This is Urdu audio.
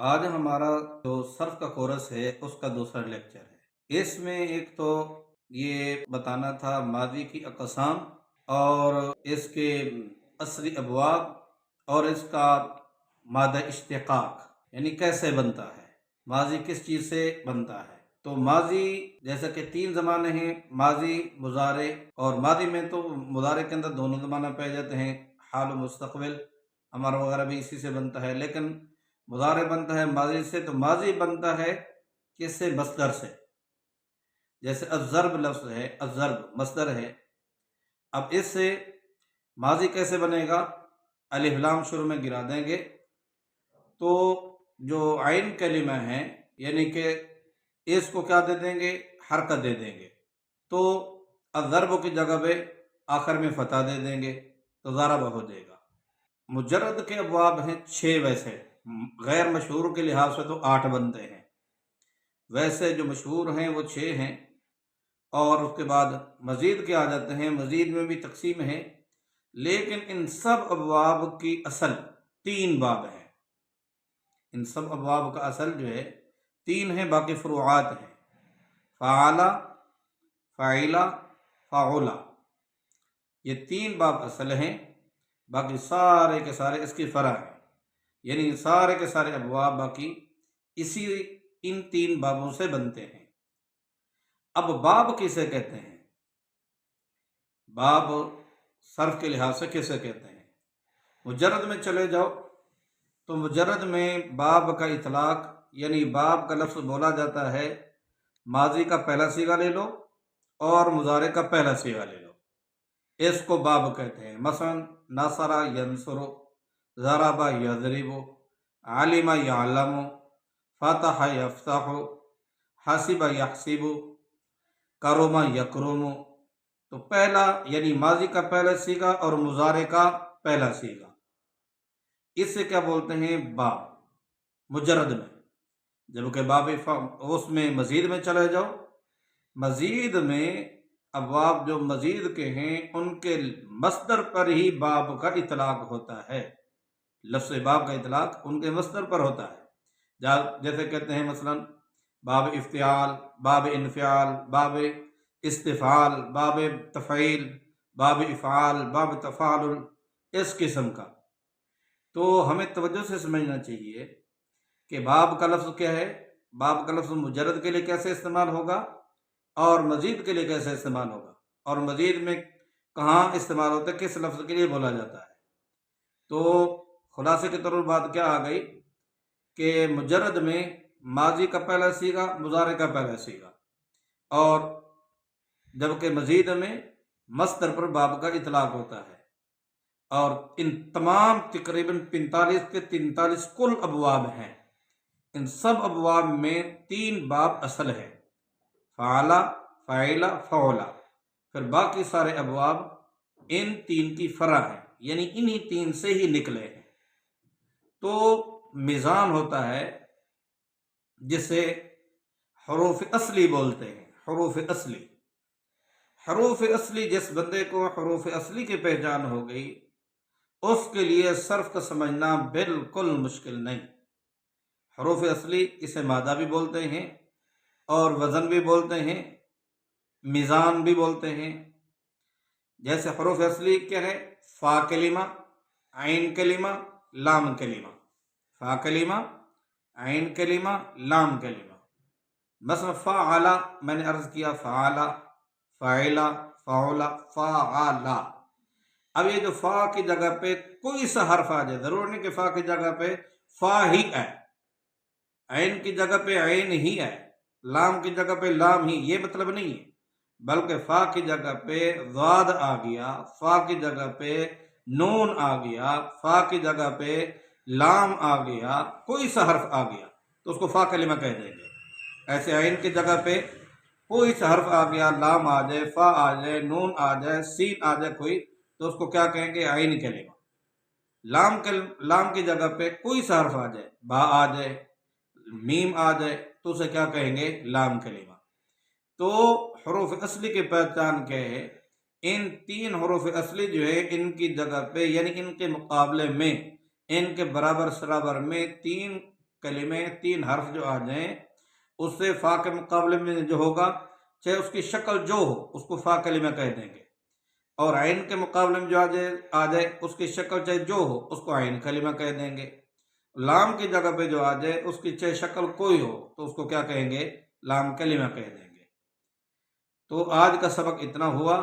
آج ہمارا جو صرف کا کورس ہے اس کا دوسرا لیکچر ہے۔ اس میں ایک تو یہ بتانا تھا ماضی کی اقسام اور اس کے اصلی ابواب اور اس کا مادہ اشتقاق یعنی کیسے بنتا ہے، ماضی کس چیز سے بنتا ہے۔ تو ماضی جیسا کہ تین زمانے ہیں، ماضی، مضارع، اور ماضی میں تو مضارع کے اندر دونوں زمانے پائے جاتے ہیں، حال و مستقبل، امر وغیرہ بھی اسی سے بنتا ہے، لیکن مضارع بنتا ہے ماضی سے۔ تو ماضی بنتا ہے کس سے؟ مصدر سے۔ جیسے الضرب لفظ ہے، الضرب مصدر ہے۔ اب اس سے ماضی کیسے بنے گا؟ الف لام شروع میں گرا دیں گے تو جو عین کلمہ ہے یعنی کہ اس کو کیا دے دیں گے؟ حرکت دے دیں گے، تو الضرب کی جگہ پہ آخر میں فتح دے دیں گے تو ضرب ہو جائے گا۔ مجرد کے ابواب ہیں 6، ویسے غیر مشہور کے لحاظ سے تو 8 بنتے ہیں، ویسے جو مشہور ہیں وہ 6 ہیں، اور اس کے بعد مزید کے آ جاتے ہیں، مزید میں بھی تقسیم ہے، لیکن ان سب ابواب کی اصل 3 باب ہیں۔ ان سب ابواب کا اصل جو ہے 3 ہیں، باقی فروعات ہیں، فعال، فاعلہ، فاعلہ، یہ 3 باب اصل ہیں، باقی سارے کے سارے اس کی فرع ہیں، یعنی سارے کے سارے ابواب باقی اسی ان 3 بابوں سے بنتے ہیں۔ اب باب کسے کہتے ہیں؟ باب صرف کے لحاظ سے کسے کہتے ہیں؟ مجرد میں چلے جاؤ تو مجرد میں باب کا اطلاق یعنی باب کا لفظ بولا جاتا ہے، ماضی کا پہلا صیغہ لے لو اور مضارع کا پہلا صیغہ لے لو، اس کو باب کہتے ہیں۔ مثلا نصر ینصر، ضرب یضرب، علم یعلم، فتح یفتح، حسب یحسب، کرم یکرم۔ تو پہلا یعنی ماضی کا پہلا صیغہ اور مضارع کا پہلا صیغہ، اس سے کیا بولتے ہیں؟ باب، مجرد میں۔ جبکہ باب اس میں مزید میں چلے جاؤ، مزید میں ابواب جو مزید کے ہیں ان کے مصدر پر ہی باب کا اطلاق ہوتا ہے، لفظ باب کا اطلاق ان کے مصدر پر ہوتا ہے۔ جیسے کہتے ہیں مثلا باب افتعال، باب انفعال، باب استفعال، باب تفعیل، باب افعال، باب تفاعل، اس قسم کا۔ تو ہمیں توجہ سے سمجھنا چاہیے کہ باب کا لفظ کیا ہے، باب کا لفظ مجرد کے لیے کیسے استعمال ہوگا اور مزید کے لیے کیسے استعمال ہوگا، اور مزید میں کہاں استعمال ہوتا ہے، کس لفظ کے لیے بولا جاتا ہے۔ تو خلاصے کے طور پر بات کیا آ گئی کہ مجرد میں ماضی کا پہلا صیغہ، مضارع کا پہلا صیغہ، اور جبکہ مزید میں مصدر پر باب کا اطلاق ہوتا ہے۔ اور ان تمام تقریباً 45 کے 43 کل ابواب ہیں، ان سب ابواب میں 3 باب اصل ہے، فعل، فاعل، فعلہ، پھر باقی سارے ابواب ان 3 کی فرع ہیں، یعنی انہی 3 سے ہی نکلے ہیں۔ تو میزان ہوتا ہے جسے حروف اصلی بولتے ہیں، حروف اصلی۔ حروف اصلی، جس بندے کو حروف اصلی کی پہچان ہو گئی اس کے لیے صرف کا سمجھنا بالکل مشکل نہیں۔ حروف اصلی اسے مادہ بھی بولتے ہیں اور وزن بھی بولتے ہیں، میزان بھی بولتے ہیں۔ جیسے حروف اصلی کیا ہے؟ فا کلمہ، عین کلمہ، لام کلمہ، فا کلمہ، عین کلمہ، لام کلمہ۔ مثلا فعل، میں نے عرض کیا فعل، فاعل، فعل، فعل۔ اب یہ جو فا کی جگہ پہ کوئی سا حرف آ جائے، ضرور نہیں کہ فا کی جگہ پہ فا ہی ہے، عین کی جگہ پہ عین ہی ہے، لام کی جگہ پہ لام ہی، یہ مطلب نہیں ہے، بلکہ فا کی جگہ پہ ضاد آ گیا، فا کی جگہ پہ نون آ گیا، فا کی جگہ پہ لام آ گیا، کوئی سا حرف آ گیا تو اس کو فا کلمہ کہہ دیں گے۔ ایسے عین کی جگہ پہ کوئی سا حرف آ گیا، لام آ جائے، فا آ جائے، نون آ جائے، سین آ جائے کوئی، تو اس کو کیا کہیں گے؟ عین کلمہ۔ لام کی جگہ پہ کوئی سا حرف آ جائے، با آ جائے، میم آ جائے، تو اسے کیا کہیں گے؟ لام کلمہ۔ تو حروف اصلی کی پہچان کیا ہے؟ ان 3 حروف اصلی جو ہے ان کی جگہ پہ یعنی ان کے مقابلے میں، ان کے برابر سرابر میں 3 کلمے 3 حرف جو آ جائیں اس سے فا کے مقابلے میں جو ہوگا چاہے اس کی شکل جو ہو اس کو فا کلمہ کہہ دیں گے، اور عین کے مقابلے میں جو آ جائے اس کی شکل چاہے جو ہو اس کو عین کلمہ کہہ دیں گے۔ لام کی جگہ پہ جو آ جائے اس کی چاہے شکل کوئی ہو تو اس کو کیا کہیں گے؟ لام کلمہ کہہ دیں گے۔ تو آج کا سبق اتنا ہوا۔